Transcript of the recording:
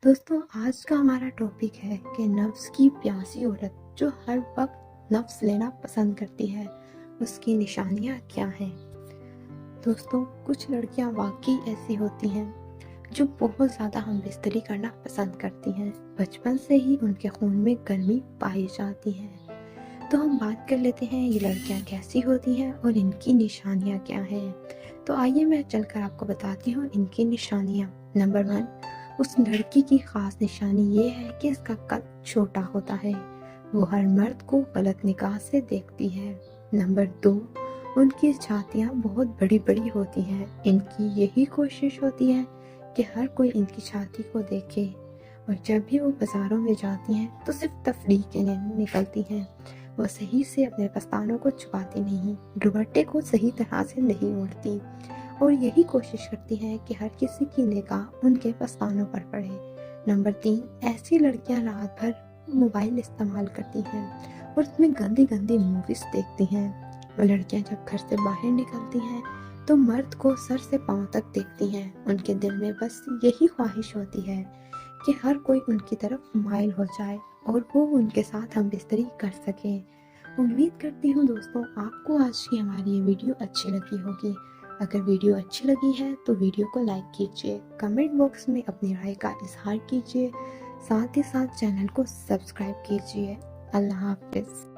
दोस्तों, आज का हमारा टॉपिक है कि नफ्स की प्यासी औरत जो हर वक्त नफ्स लेना पसंद करती है, उसकी निशानियाँ क्या हैं। दोस्तों, कुछ लड़कियां वाकई ऐसी होती हैं जो बहुत ज़्यादा हमबिस्तरी करना पसंद करती हैं। बचपन से ही उनके खून में गर्मी पाई जाती है। तो हम बात कर लेते हैं ये लड़कियां कैसी होती हैं और इनकी निशानियाँ क्या हैं। तो आइए मैं चलकर आपको बताती हूँ इनकी निशानियाँ। नंबर 1, उस लड़की की ख़ास निशानी ये है कि इसका कद छोटा होता है। वो हर मर्द को गलत निगाह से देखती है। नंबर 2, उनकी छातियाँ बहुत बड़ी बड़ी होती हैं। इनकी यही कोशिश होती है कि हर कोई इनकी छाती को देखे, और जब भी वो बाज़ारों में जाती हैं तो सिर्फ तफरीह के लिए निकलती हैं। वो सही से अपने पस्तानों को छुपाती नहीं, दुपट्टे को सही तरह से नहीं ओढ़ती, और यही कोशिश करती हैं कि हर किसी की निगाह उनके पस्तानों पर पड़े। नंबर 3, ऐसी लड़कियां रात भर मोबाइल इस्तेमाल करती हैं और उसमें गंदी गंदी मूवीज़ देखती हैं। वो लड़कियां जब घर से बाहर निकलती हैं तो मर्द को सर से पांव तक देखती हैं। उनके दिल में बस यही ख्वाहिश होती है कि हर कोई उनकी तरफ माइल हो जाए और वो उनके साथ हम बिस्तरी कर सकें। उम्मीद करती हूँ दोस्तों, आपको आज की हमारी ये वीडियो अच्छी लगी होगी। अगर वीडियो अच्छी लगी है तो वीडियो को लाइक कीजिए, कमेंट बॉक्स में अपनी राय का इजहार कीजिए, साथ ही साथ चैनल को सब्सक्राइब कीजिए। अल्लाह हाफ़िज़।